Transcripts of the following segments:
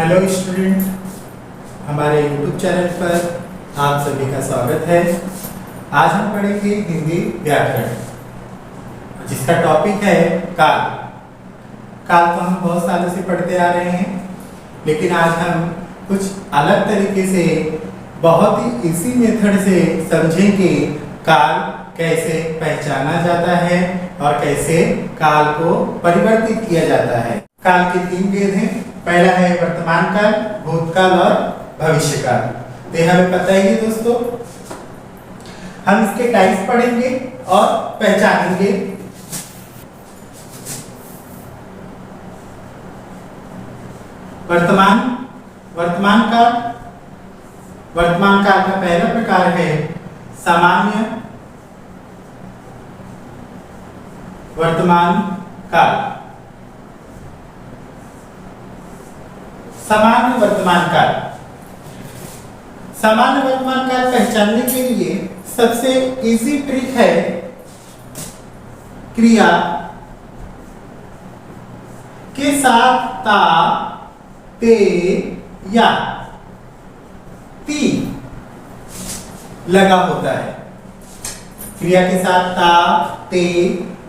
Hello student, हमारे YouTube channel पर आप सभी का स्वागत है। आज हम पढ़ेंगे हिंदी व्याकरण, जिसका टॉपिक है काल। काल तो हम बहुत सालों से पढ़ते आ रहे हैं, लेकिन आज हम कुछ अलग तरीके से बहुत ही इजी मेथड से समझेंगे काल कैसे पहचाना जाता है और कैसे काल को परिवर्तित किया जाता है। काल के 3 भेद हैं। पहला है वर्तमान काल, भूतकाल और भविष्य काल। तो ये हमें पता ही है दोस्तों। हम इसके टाइप्स पढ़ेंगे और पहचानेंगे। वर्तमान काल का पहला प्रकार है सामान्य वर्तमान काल। सामान्य वर्तमान काल पहचानने के लिए सबसे इजी ट्रिक है क्रिया के साथ ता, ते या ती लगा होता है। क्रिया के साथ ता, ते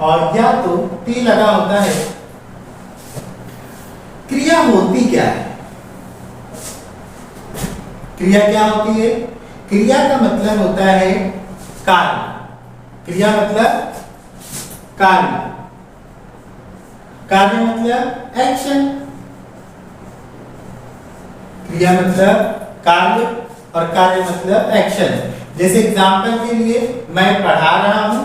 और या तो ती लगा होता है। क्रिया होती क्या है? क्रिया क्या होती है? क्रिया का मतलब होता है कार्य। क्रिया मतलब कार्य, कार्य मतलब एक्शन। क्रिया मतलब कार्य और कार्य मतलब एक्शन। जैसे एग्जांपल के लिए मैं पढ़ा रहा हूं,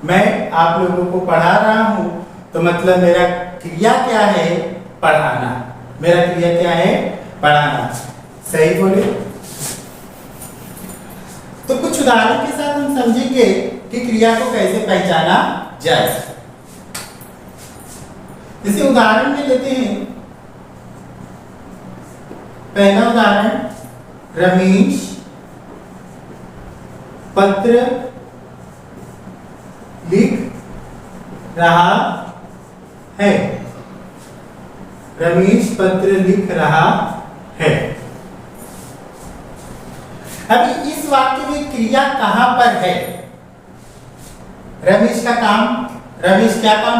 मैं आप लोगों को पढ़ा रहा हूं, तो मतलब मेरा क्रिया क्या है? पढ़ाना। मेरा क्रिया क्या है? पढ़ाना। सही बोले? तो कुछ उदाहरण के साथ हम समझेंगे कि क्रिया को कैसे पहचाना जाए। जैसे उदाहरण में लेते हैं। पहला उदाहरण, रमेश पत्र लिख रहा है। रमेश पत्र लिख रहा है। अभी इस वाक्य में क्रिया कहां पर है? रमेश क्या काम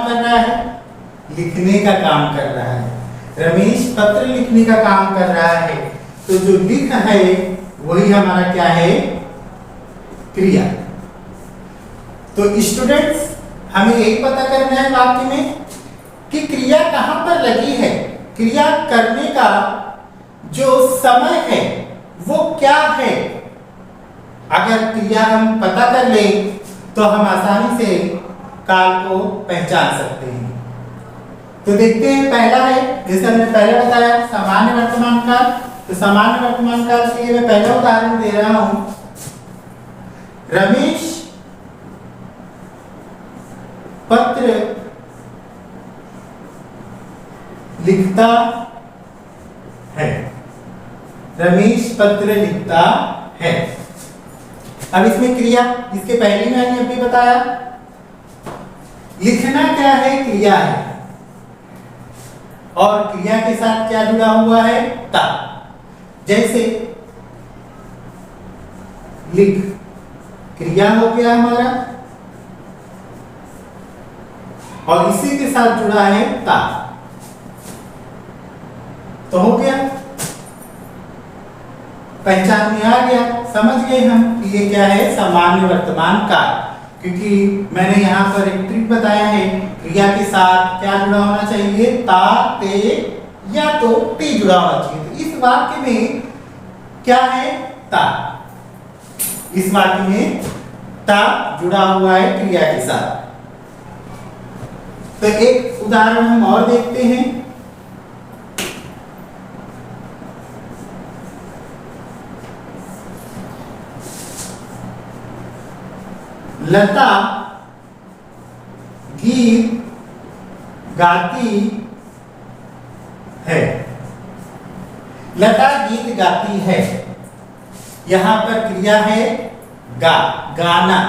कर रहा है? लिखने का काम कर रहा है। रमेश पत्र लिखने का काम कर रहा है, तो जो लिख है वही हमारा क्या है? क्रिया। तो स्टूडेंट्स, हमें यही पता करना है वाक्य में कि क्रिया कहां पर लगी है। क्रिया करने का जो समय है वो क्या है। अगर क्रिया हम पता कर लें तो हम आसानी से काल को पहचान सकते हैं। तो देखते हैं, पहला है, जैसे हमने पहले बताया, सामान्य वर्तमान काल। तो सामान्य वर्तमान काल के लिए मैं पहला उदाहरण दे रहा हूं। रमेश पत्र लिखता है। रमेश पत्र लिखता है। अब इसमें क्रिया, इसके पहले मैंने अभी बताया, लिखना क्या है? क्रिया है। और क्रिया के साथ क्या जुड़ा हुआ है? ता। जैसे लिख क्रिया हो गया हमारा, और इसी के साथ जुड़ा है ता, तो हो गया। पहचान में आ गया, समझ गए हम कि ये क्या है? सामान्य वर्तमान काल। क्योंकि मैंने यहाँ पर एक ट्रिक बताया है, क्रिया के साथ क्या जुड़ा होना चाहिए? ता, ते या तो ती जुड़ा होना चाहिए। तो इस वाक्य में क्या है? ता। इस वाक्य में ता जुड़ा हुआ है क्रिया के साथ। तो एक उदाहरण हम और देखते हैं। लता गीत गाती है। लता गीत गाती है। यहां पर क्रिया है गाना।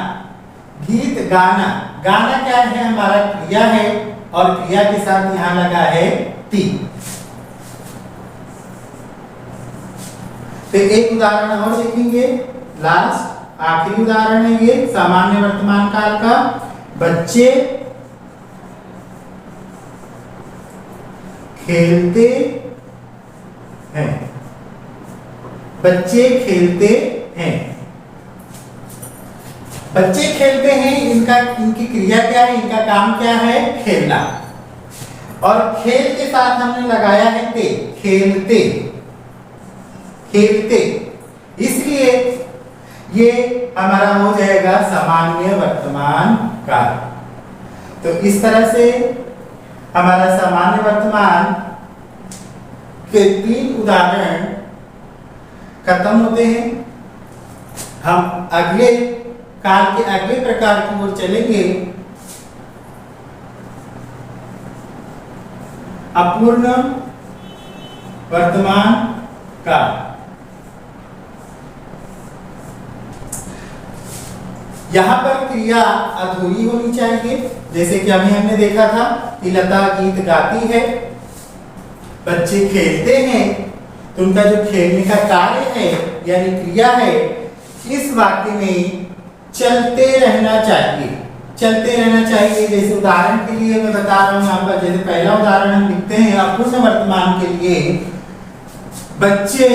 गीत गाना, गाना क्या है? हमारा क्रिया है और क्रिया के साथ यहां लगा है ती। तो एक उदाहरण और देखेंगे, लास्ट आखिरी उदाहरण है ये सामान्य वर्तमान काल का। बच्चे खेलते हैं। बच्चे खेलते हैं। बच्चे खेलते हैं, इनकी क्रिया क्या है, इनका काम क्या है, खेलना। और खेल के साथ हमने लगाया है ते, खेलते खेलते, इसलिए ये हमारा हो जाएगा सामान्य वर्तमान काल। तो इस तरह से हमारा सामान्य वर्तमान के 3 उदाहरण खत्म होते हैं। हम अगले काल के अगले प्रकार की ओर चलेंगे, अपूर्ण वर्तमान काल। यहां पर क्रिया अधूरी होनी चाहिए, जैसे कि अभी हमने देखा था कि लता गीत गाती है, बच्चे खेलते हैं, तो उनका जो खेलने का कार्य है यानी क्रिया है, इस वाक्य में चलते रहना चाहिए। चलते रहना चाहिए। जैसे उदाहरण के लिए मैं बता रहा हूं यहाँ पर, जैसे पहला उदाहरण हम लिखते हैं अपूर्ण वर्तमान के लिए, बच्चे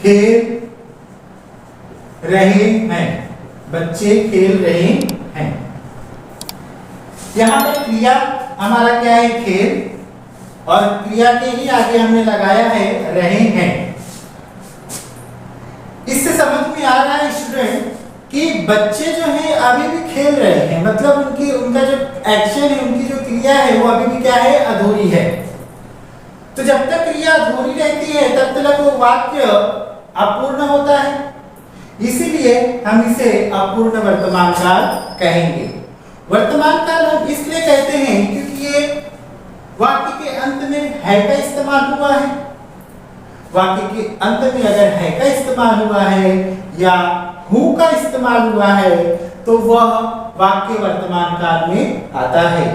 खेल रहे हैं। बच्चे खेल रहे हैं। यहां पर क्रिया हमारा क्या है, खेल, और क्रिया के ही आगे हमने लगाया है रहे हैं। इससे समझ में आ रहा है स्टूडेंट कि बच्चे जो हैं अभी भी खेल रहे हैं, मतलब उनका जो एक्शन है, उनकी जो क्रिया है वो अभी भी क्या है, अधूरी है। तो जब तक क्रिया अधूरी रहती है तब तक वो वाक्य अपूर्ण होता है, इसीलिए हम इसे अपूर्ण वर्तमान काल कहेंगे। वर्तमान काल हम इसलिए कहते हैं क्योंकि ये वाक्य के अंत में है का इस्तेमाल हुआ है। वाक्य के अंत में अगर है का इस्तेमाल हुआ है या हूं का इस्तेमाल हुआ है तो वह वाक्य वर्तमान काल में आता है।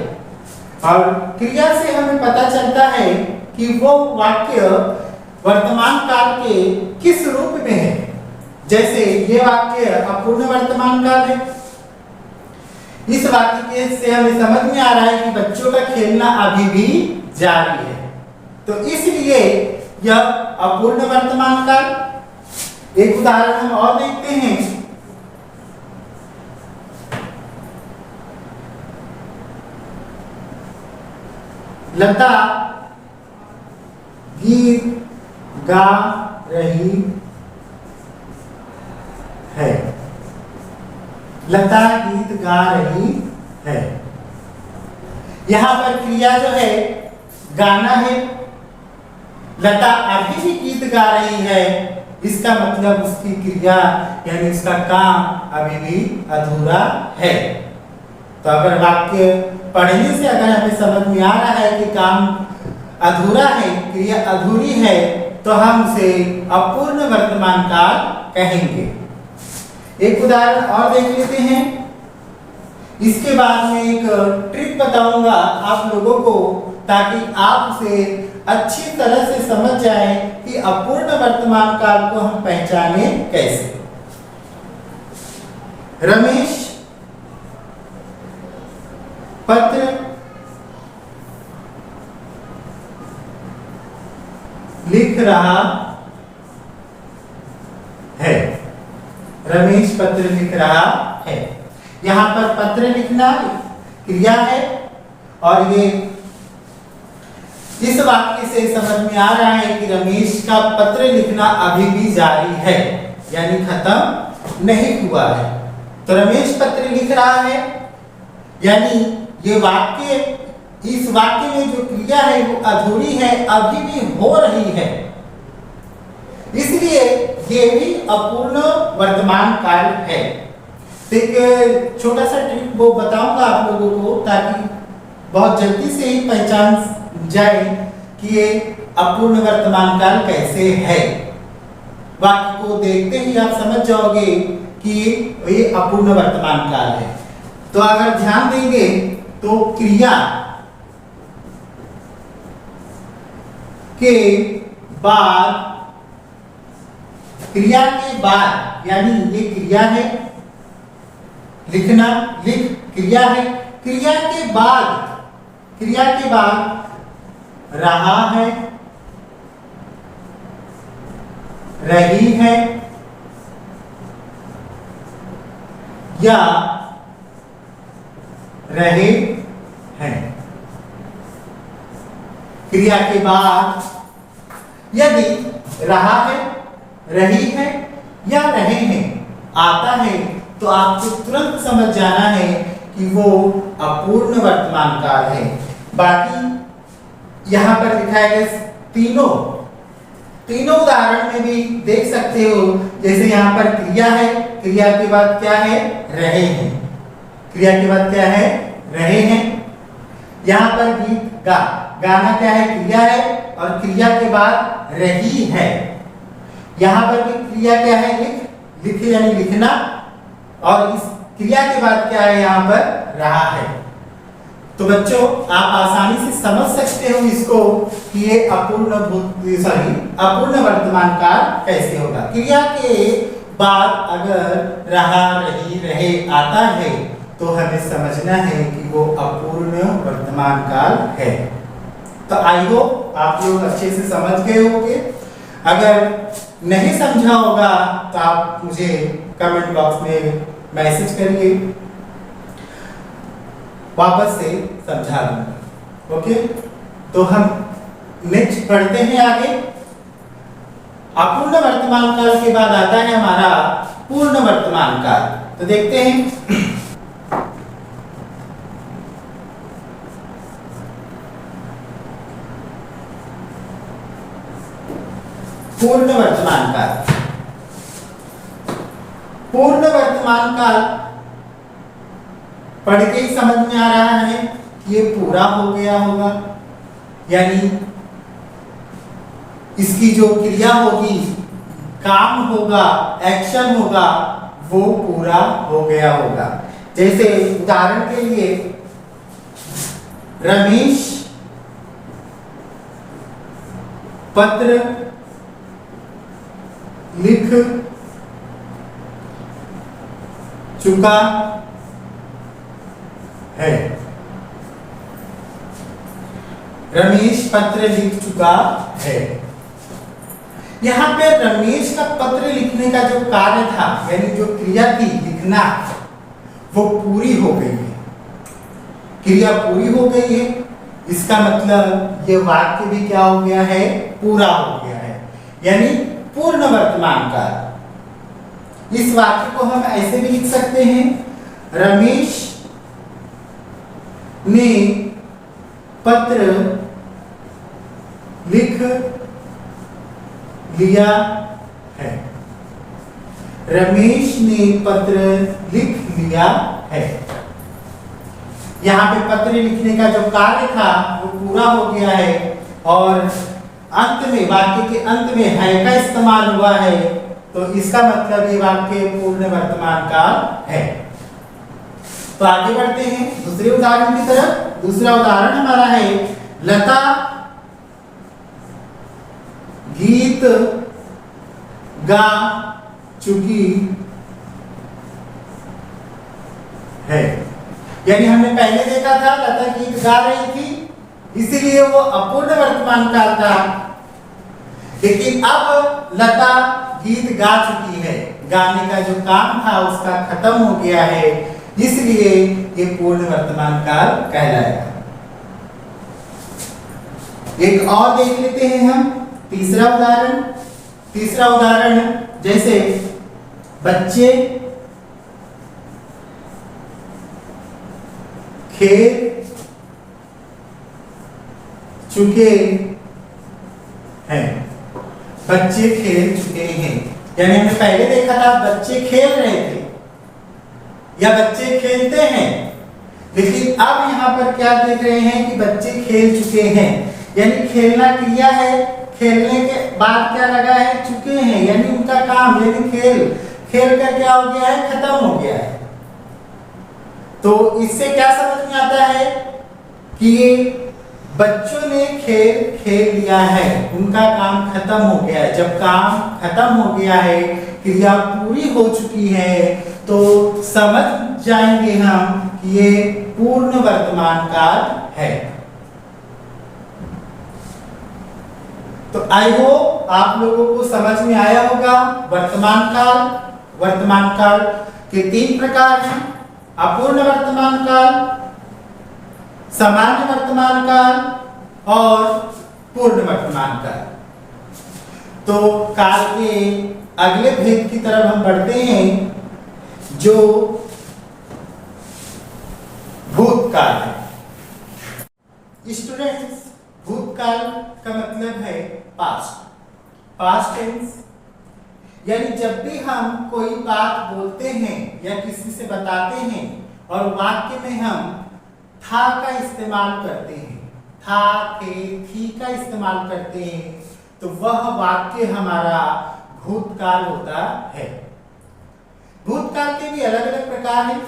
और क्रिया से हमें पता चलता है कि वो वाक्य वर्तमान काल के किस रूप में है। जैसे ये वाक्य अपूर्ण वर्तमान काल है, इस वाक्य के से हमें समझ में आ रहा है कि बच्चों का खेलना अभी भी जारी है, तो इसलिए यह अपूर्ण वर्तमान काल। एक उदाहरण हम और देखते हैं, लता गीत गा रही है। लता गीत गा रही है। यहां पर क्रिया जो है गाना है, लता अभी भी गीत गा रही है, इसका मतलब उसकी क्रिया यानी उसका काम अभी भी अधूरा है। तो अगर वाक्य पढ़ने से अगर हमें समझ में आ रहा है कि काम अधूरा है, क्रिया अधूरी है, तो हम उसे अपूर्ण वर्तमान काल कहेंगे। एक उदाहरण और देख लेते हैं, इसके बाद में एक ट्रिक बताऊंगा आप लोगों को, ताकि आप उसे अच्छी तरह से समझ जाएं कि अपूर्ण वर्तमान काल को हम पहचाने कैसे। रमेश पत्र लिख रहा है। रमेश पत्र लिख रहा है। यहां पर पत्र लिखना क्रिया है, और ये इस वाक्य से समझ में आ रहा है कि रमेश का पत्र लिखना अभी भी जारी है, यानी खत्म नहीं हुआ है। तो रमेश पत्र लिख रहा है, यानी ये वाक्य, इस वाक्य में जो क्रिया है वो अधूरी है, अभी भी हो रही है, इसलिए ये भी अपूर्ण वर्तमान काल है। तो एक छोटा सा ट्रिक वो बताऊंगा आप लोगों को, ताकि बहुत जल्दी से ही पहचान जाए कि ये अपूर्ण वर्तमान काल कैसे है। वाक्य को देखते ही आप समझ जाओगे कि ये अपूर्ण वर्तमान काल है। तो अगर ध्यान देंगे तो क्रिया के बाद, क्रिया के बाद, यानी ये क्रिया है, लिखना, लिख क्रिया है, क्रिया के बाद रहा है, रही है या रहे हैं। क्रिया के बाद यदि रहा है, रही है या रहे हैं आता है तो आपको तुरंत समझ जाना है कि वो अपूर्ण वर्तमान काल है। बाकी यहां पर लिखा है तीनों उदाहरण में भी देख सकते हो। जैसे यहाँ पर क्रिया है, क्रिया के बाद क्या है, रहे हैं, क्रिया के बाद क्या है, रहे हैं। यहाँ पर गीत गा, गाना क्या है, क्रिया है और क्रिया के बाद रही है। यहाँ पर भी क्रिया क्या है, लिख, लिखे यानी लिखना, और इस क्रिया के बाद क्या है, यहाँ पर रहा है। तो बच्चों आप आसानी से समझ सकते हो इसको कि ये अपूर्ण वर्तमान काल कैसे होगा। क्रिया के बाद अगर रहा, रही, रहे आता है तो हमें समझना है कि वो अपूर्ण वर्तमान काल है। तो आई होप आप लोग अच्छे से समझ गए होंगे। अगर नहीं समझा होगा तो आप मुझे कमेंट बॉक्स में मैसेज करिए, वापस से समझा दूंगा। ओके, तो हम नेक्स्ट पढ़ते हैं आगे। अपूर्ण वर्तमान काल के बाद आता है हमारा पूर्ण वर्तमान काल। तो देखते हैं पूर्ण वर्तमान काल। पूर्ण वर्तमान काल पढ़ के ही समझ में आ रहा है कि ये पूरा हो गया होगा, यानी इसकी जो क्रिया होगी, काम होगा, एक्शन होगा, वो पूरा हो गया होगा। जैसे उदाहरण के लिए रमेश पत्र लिख चुका है। रमेश पत्र लिख चुका है। यहां पे रमेश का पत्र लिखने का जो कार्य था, यानी जो क्रिया थी लिखना, वो पूरी हो गई है। क्रिया पूरी हो गई है, इसका मतलब ये वाक्य भी क्या हो गया है, पूरा हो गया है, यानी पूर्ण वर्तमान काल। इस वाक्य को हम ऐसे भी लिख सकते हैं, रमेश ने पत्र लिख लिया है। रमेश ने पत्र लिख लिया है। यहाँ पे पत्र लिखने का जो कार्य था वो पूरा हो गया है, और अंत में, वाक्य के अंत में है का इस्तेमाल हुआ है, तो इसका मतलब ये वाक्य पूर्ण वर्तमान काल है। तो आगे बढ़ते हैं दूसरे उदाहरण की तरफ। दूसरा उदाहरण हमारा है, लता गीत गा चुकी है। यानी हमने पहले देखा था लता गीत गा रही थी, इसीलिए वो अपूर्ण वर्तमान काल था। लेकिन अब लता गीत गा चुकी है, गाने का जो काम था उसका खत्म हो गया है, इसलिए ये पूर्ण वर्तमान काल कहलाएगा। एक और देख लेते हैं हम तीसरा उदाहरण। जैसे बच्चे खेल चुके हैं। बच्चे खेल चुके हैं, यानी हमने पहले देखा था बच्चे खेल रहे थे या बच्चे खेलते हैं, लेकिन अब यहाँ पर क्या देख रहे हैं कि बच्चे खेल चुके हैं, यानी खेलना क्रिया है, खेलने के बाद क्या लगा है, चुके हैं, यानी उनका काम, यानी खेल कर क्या हो गया है, खत्म हो गया है। तो इससे क्या समझ में आता है कि ये बच्चों ने खेल खेल लिया है, उनका काम खत्म हो गया है। जब काम खत्म हो गया है, क्रिया पूरी हो चुकी है, तो समझ जाएंगे हम कि ये पूर्ण वर्तमान काल है। तो आई होप आप लोगों को समझ में आया होगा। वर्तमान काल के 3 प्रकार हैं: अपूर्ण वर्तमान काल, सामान्य वर्तमान काल और पूर्ण वर्तमान काल। तो काल के अगले भेद की तरफ हम बढ़ते हैं, जो भूतकाल है। स्टूडेंट्स, भूतकाल का मतलब है पास्ट टेंस, यानी जब भी हम कोई बात बोलते हैं या किसी से बताते हैं और वाक्य में हम था का इस्तेमाल करते हैं, था, थे, थी का इस्तेमाल करते हैं, तो वह वाक्य हमारा भूतकाल होता है। भूतकाल के भी अलग अलग प्रकार हैं,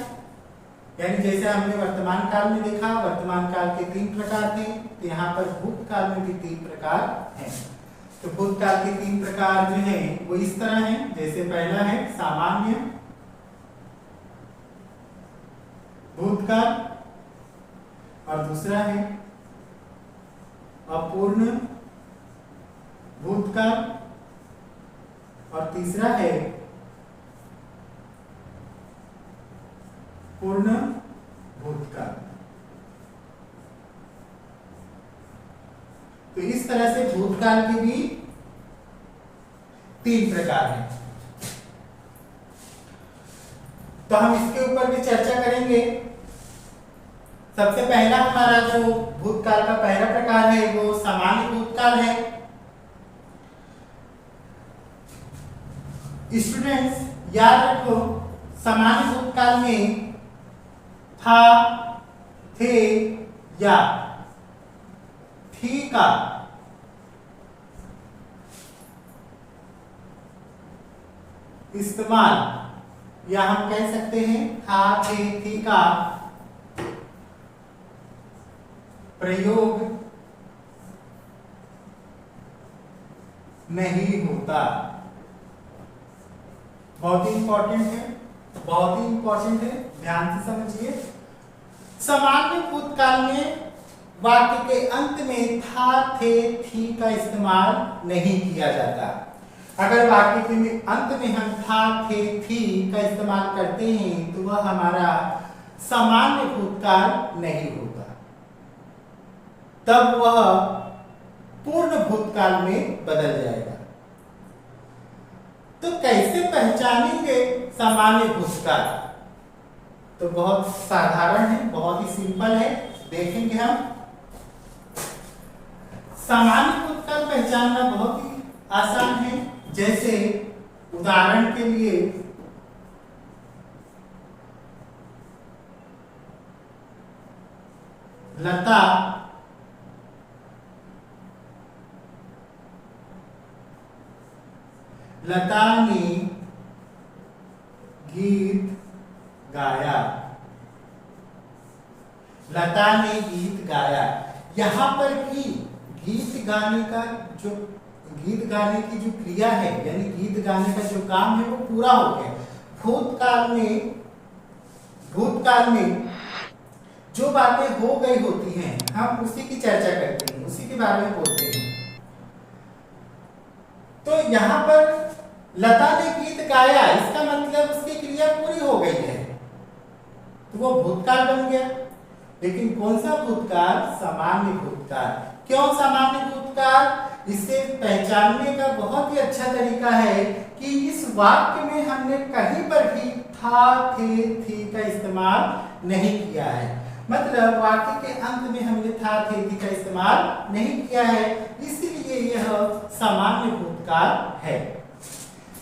यानी जैसे हमने वर्तमान काल में देखा, वर्तमान काल के 3 प्रकार थे, तो यहाँ पर भूतकाल में भी 3 प्रकार हैं। तो भूतकाल के 3 प्रकार जो हैं वो इस तरह हैं। जैसे पहला है सामान्य भूतकाल, और दूसरा है अपूर्ण भूतकाल, और तीसरा है पूर्ण भूतकाल। तो इस तरह से भूतकाल के भी 3 प्रकार हैं। तो हम इसके ऊपर भी चर्चा करेंगे। सबसे पहला हमारा जो भूतकाल का पहला प्रकार है वो सामान्य भूतकाल है। स्टूडेंट्स याद रखो, सामान्य भूतकाल में था, थे या थी का इस्तेमाल, या हम कह सकते हैं था, थे, थी का प्रयोग नहीं होता। बहुत ही इंपॉर्टेंट है, बहुत ही इंपॉर्टेंट है, ध्यान से समझिए। सामान्य भूतकाल में वाक्य के अंत में था, थे, थी का इस्तेमाल नहीं किया जाता। अगर वाक्य के अंत में हम था, थे, थी का इस्तेमाल करते हैं तो वह हमारा सामान्य भूतकाल नहीं होगा, तब वह पूर्ण भूतकाल में बदल जाएगा। तो कैसे पहचानेंगे सामान्य भूतकाल? तो बहुत साधारण है, बहुत ही सिंपल है, देखेंगे हम। सामान्य भूतकाल पहचानना बहुत ही आसान है। जैसे उदाहरण के लिए लता ने गीत गाया। लता ने गीत गाया। यहां पर भी गीत गाने की जो क्रिया है, यानी गीत गाने का जो काम है वो पूरा हो गया। भूतकाल में जो बातें हो गई होती हैं हम उसी की चर्चा करते हैं, उसी के बारे में बोलते हैं। तो यहाँ पर लता ने गीत गाया, इसका मतलब उसकी क्रिया पूरी हो गई है, तो वो भूतकाल बन गया। लेकिन कौन सा भूतकाल? सामान्य भूतकाल। क्यों सामान्य भूतकाल? इसे पहचानने का बहुत ही अच्छा तरीका है कि इस वाक्य में हमने कहीं पर भी था, थे, थी का इस्तेमाल नहीं किया है। मतलब वाक्य के अंत में हमने था, थे, थी का इस्तेमाल नहीं किया है, इसलिए यह सामान्य भूतकाल है।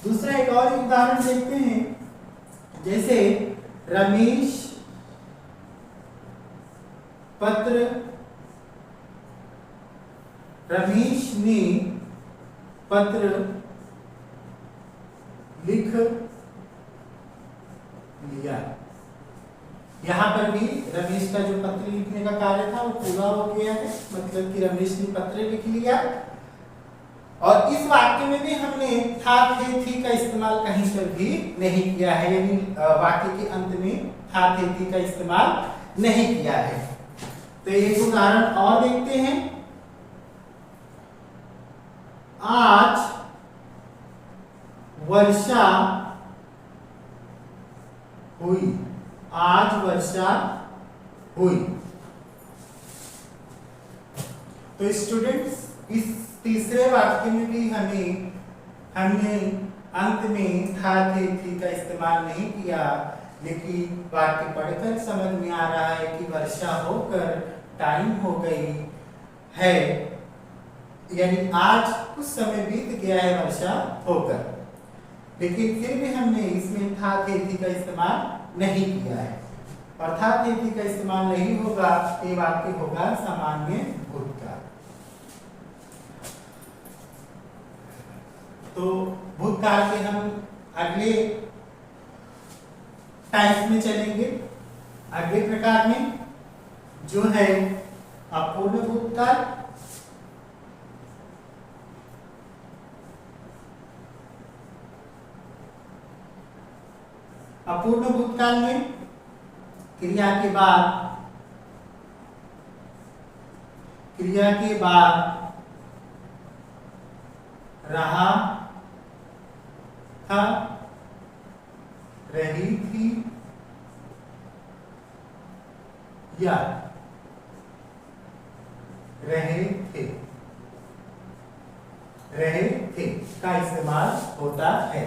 दूसरा एक और उदाहरण देखते हैं। जैसे रमेश ने पत्र लिख लिया। यहां पर भी रमेश का जो पत्र लिखने का कार्य था वो पूरा हो गया है, मतलब कि रमेश ने पत्र लिख लिया। और इस वाक्य में भी हमने था थे थी का इस्तेमाल कहीं पर भी नहीं किया है, यानी वाक्य के अंत में था थे थी का इस्तेमाल नहीं किया है। तो एक उदाहरण और देखते हैं। आज वर्षा हुई, आज वर्षा हुई। तो स्टूडेंट्स इस तीसरे वाक्य में भी हमने अंत में था थे थी का इस्तेमाल नहीं किया, लेकिन वाक्य पढ़कर समझ में आ रहा है कि वर्षा होकर टाइम हो गई है, यानी आज कुछ समय बीत गया है वर्षा होकर, लेकिन फिर भी हमने इसमें था थे थी का इस्तेमाल नहीं किया है। और था थे थी का इस्तेमाल नहीं होगा, ये वाक्य होगा सामान्य भूतकाल। तो भूतकाल के हम अगले टाइप में चलेंगे, अगले प्रकार में, जो है अपूर्ण भूतकाल। अपूर्ण भूतकाल में क्रिया के बाद रहा था, रही थी या रहे थे का इस्तेमाल होता है।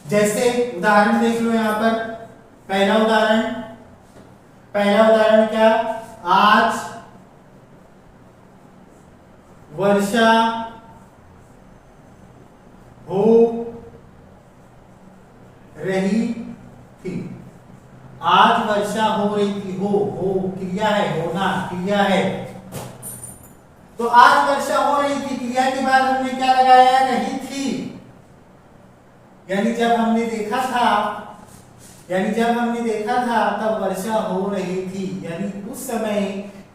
जैसे उदाहरण देख लो यहां पर। पहला उदाहरण क्या? आज वर्षा हो रही थी। आज वर्षा हो रही थी, हो क्रिया है, होना क्रिया है। तो आज वर्षा हो रही थी, क्रिया के बाद हमने क्या लगाया? रही थी। यानी जब हमने देखा था तब वर्षा हो रही थी, यानी उस समय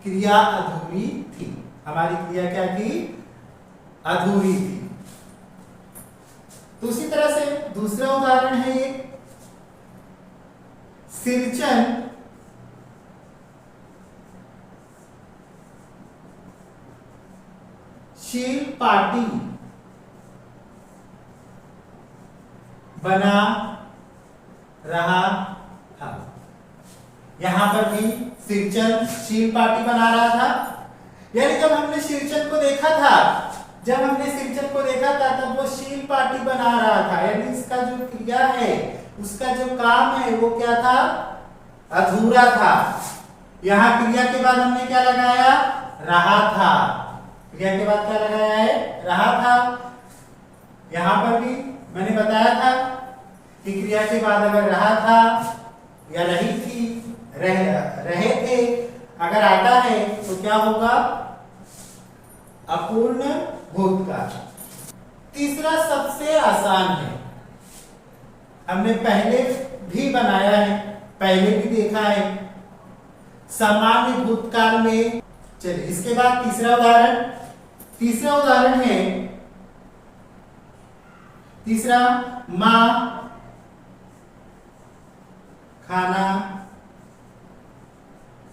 क्रिया अधूरी थी। हमारी क्रिया क्या थी? अधूरी थी। तो उसी तरह से दूसरा उदाहरण है ये, सिरचन शील पाटी बना रहा था। यहां पर भी सिरचन शील पाटी बना रहा था, यानी जब हमने सिरचन को देखा था तब वो शील पाटी बना रहा था, यानी इसका जो क्रिया है, उसका जो काम है वो क्या था? अधूरा था। यहां क्रिया के बाद हमने क्या लगाया? रहा था। क्रिया के बाद क्या लगाया है? रहा था। यहां पर भी मैंने बताया था कि क्रिया के बाद अगर रहा था या रही थी, रहे थे अगर आता है तो क्या होगा? अपूर्ण भूतकाल। तीसरा सबसे आसान है, हमने पहले भी बनाया है, पहले भी देखा है, सामान्य भूतकाल में। चलिए इसके बाद तीसरा उदाहरण है, तीसरा, मां खाना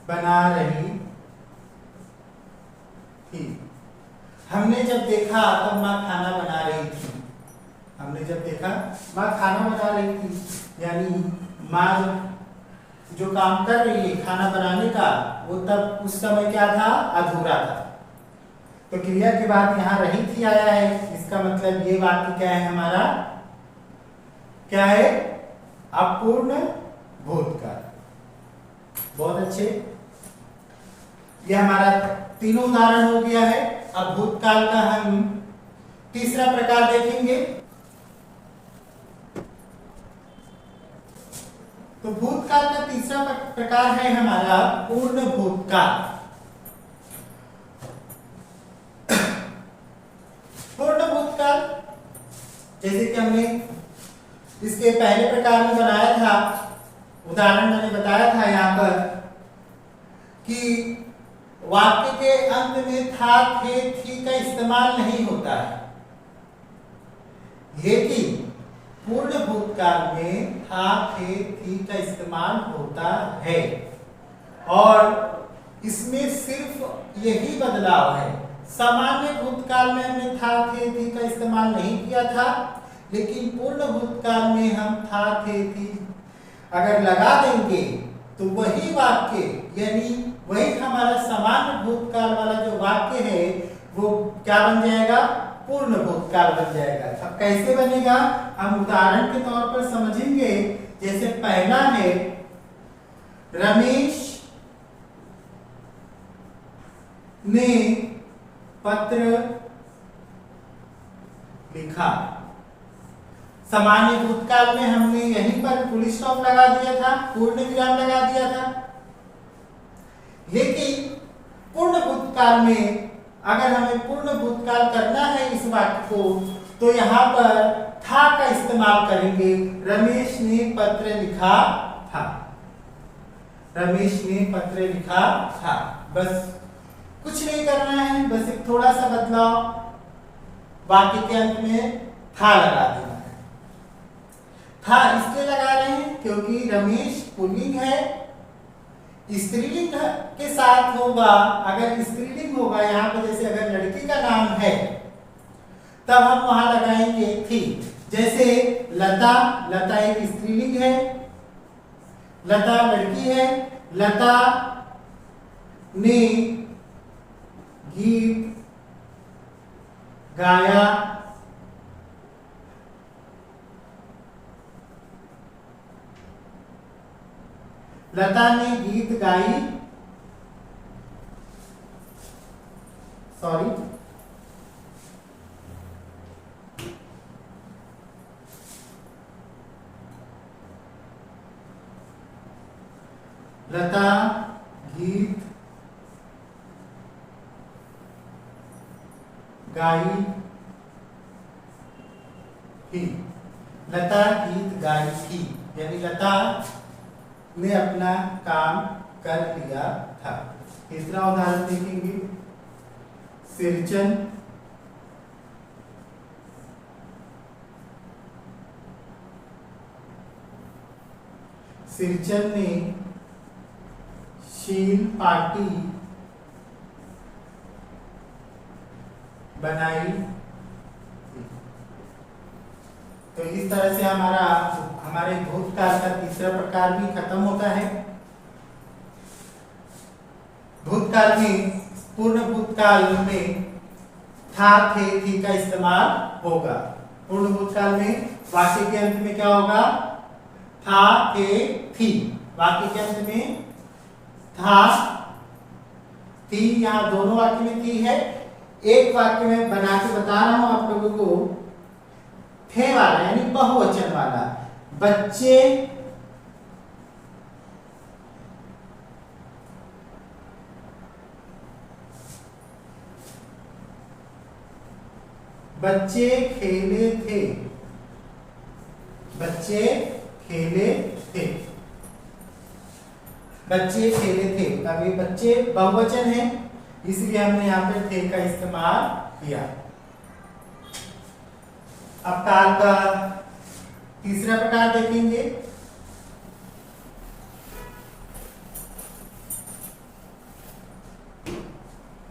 बना रही थी। हमने जब देखा तब मां खाना बना रही थी। यानी मां जो काम कर रही है खाना बनाने का, वो तब उस समय क्या था? अधूरा था। तो क्रिया के बाद यहाँ रही थी आया है, इसका मतलब ये वाक्य क्या है हमारा? क्या है? अपूर्ण भूतकाल। बहुत अच्छे, यह हमारा तीनों उदाहरण हो गया है। अब भूतकाल का हम तीसरा प्रकार देखेंगे। तो भूतकाल का तीसरा प्रकार है हमारा पूर्ण भूतकाल। पूर्ण भूतकाल जैसे कि हमने इसके पहले प्रकार में बनाया था, उदाहरण मैंने बताया था यहाँ पर कि वाक्य के अंत में था, थे, थी का इस्तेमाल नहीं होता है, लेकिन पूर्ण भूतकाल में था, थे, थी का इस्तेमाल होता है। और इसमें सिर्फ यही बदलाव है, सामान्य भूतकाल में हमने था, थे, थी का इस्तेमाल नहीं किया था, लेकिन पूर्ण भूतकाल में हम था, थे, थी अगर लगा देंगे तो वही वाक्य यानी वही हमारा सामान्य भूतकाल वाला जो वाक्य है वो क्या बन जाएगा, पूर्ण भूतकाल बन जाएगा। अब कैसे बनेगा हम उदाहरण के तौर पर समझेंगे। जैसे पहला है, रमेश ने पत्र लिखा। सामान्य भूतकाल में हमने यहीं पर फुल स्टॉप लगा दिया था, पूर्ण विराम लगा दिया था, लेकिन पूर्ण भूतकाल में अगर हमें पूर्ण भूतकाल करना है इस वाक्य को तो यहाँ पर था का इस्तेमाल करेंगे। रमेश ने पत्र लिखा था, रमेश ने पत्र लिखा था। बस कुछ नहीं करना है, बस एक थोड़ा सा बदलाव, वाक्य के अंत में था लगा देना है। था इसलिए लगा रहे हैं क्योंकि रमेश पुल्लिंग है, स्त्रीलिंग के साथ होगा। अगर स्त्रीलिंग होगा यहाँ पे, जैसे अगर लड़की का नाम है तब हम वहां लगाएंगे थी। जैसे लता, लता एक स्त्रीलिंग है, लता लड़की है। लता ने गीत गाया, लता ने गीत गाई, सॉरी, लता गीत गाई थी। लता गीत गाई थी यानी लता ने अपना काम कर लिया था। तीसरा उदाहरण देखेंगे, सिरचन सिरचन ने शील पार्टी बनाई। तो इस तरह से हमारे भूतकाल का तीसरा प्रकार भी खत्म होता है। भूतकाल में, पूर्ण भूतकाल में था, थे, थी का इस्तेमाल होगा। पूर्ण भूतकाल में वाक्य के अंत में क्या होगा, था, थे, थी। वाक्य के अंत में था, थी, यहाँ दोनों वाक्य में थी है। एक वाक्य में बना के बता रहा हूं आप लोगों को, थे वाला यानी बहुवचन वाला। बच्चे बच्चे खेले थे, बच्चे खेले थे, बच्चे खेले थे। अब ये बच्चे बहुवचन है इसलिए हमने यहाँ पे थे का इस्तेमाल किया। अब काल का तीसरा प्रकार देखेंगे।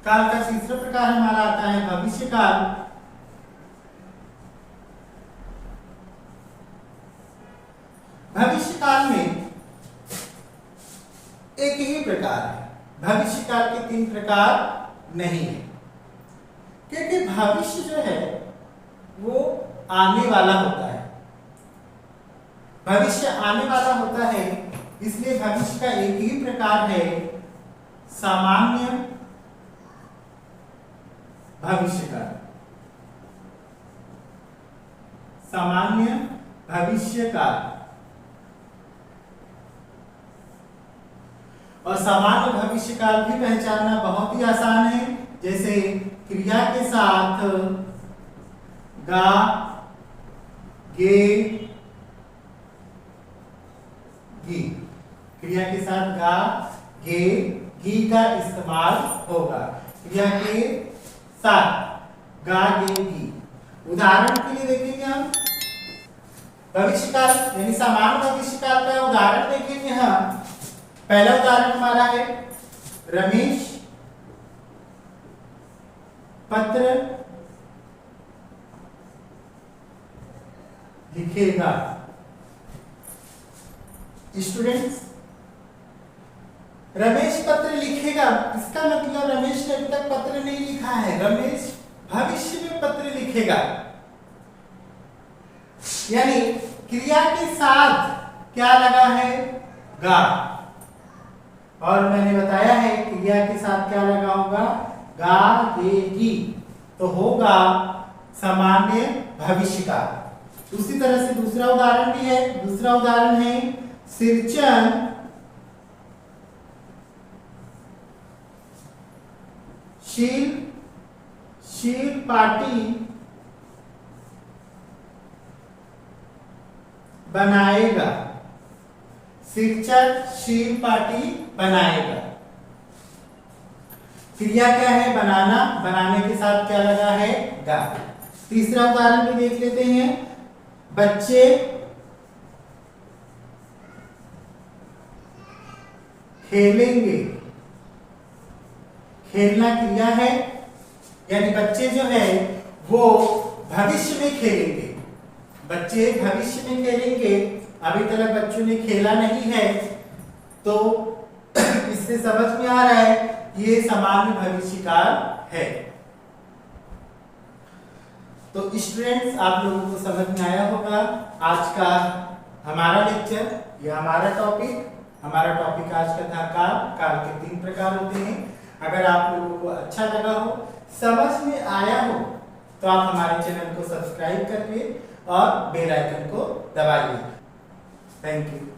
काल का तीसरा प्रकार हमारा आता है भविष्य काल। भविष्य काल में एक ही प्रकार है, भविष्य काल के 3 प्रकार नहीं है, क्योंकि भविष्य जो है वो आने वाला होता है। भविष्य आने वाला होता है इसलिए भविष्य का एक ही प्रकार है, सामान्य भविष्य काल। सामान्य भविष्य काल। और सामान्य भविष्य काल भी पहचानना बहुत ही आसान है। जैसे क्रिया के साथ गा, गे, गी। क्रिया के साथ गा, गे, गी का इस्तेमाल होगा। क्रिया के साथ गा, गे, गी। उदाहरण के लिए देखेंगे हम भविष्यकाल यानी सामान्य भविष्यकाल का उदाहरण देखेंगे हम। पहला उदाहरण हमारा है रमेश पत्र लिखेगा। स्टूडेंट्स, रमेश पत्र लिखेगा, इसका मतलब रमेश ने अभी तक पत्र नहीं लिखा है, रमेश भविष्य में पत्र लिखेगा। यानी क्रिया के साथ क्या लगा है? गा। और मैंने बताया है क्रिया के साथ क्या लगा होगा? गा, गे, गी। तो होगा सामान्य भविष्य का। उसी तरह से दूसरा उदाहरण भी है। दूसरा उदाहरण है सिरचन शील पार्टी बनाएगा। शिक्षक शील पार्टी बनाएगा। क्रिया क्या है? बनाना। बनाने के साथ क्या लगा है? गा। तीसरा उदाहरण भी देख लेते हैं। बच्चे खेलेंगे। खेलना क्रिया है, यानी बच्चे जो है वो भविष्य में खेलेंगे। बच्चे भविष्य में खेलेंगे। अभी तक बच्चों ने खेला नहीं है, तो इससे समझ में आ रहा है ये सामान्य भविष्य काल है। तो स्टूडेंट्स, आप लोगों को समझ में आया होगा आज का हमारा लेक्चर, या हमारा टॉपिक। हमारा टॉपिक आज का था काल। काल के 3 प्रकार होते हैं। अगर आप लोगों को अच्छा लगा हो, समझ में आया हो, तो आप हमारे चैनल को सब्सक्राइब करिए और बेल आइकन को दबाइए। Thank you.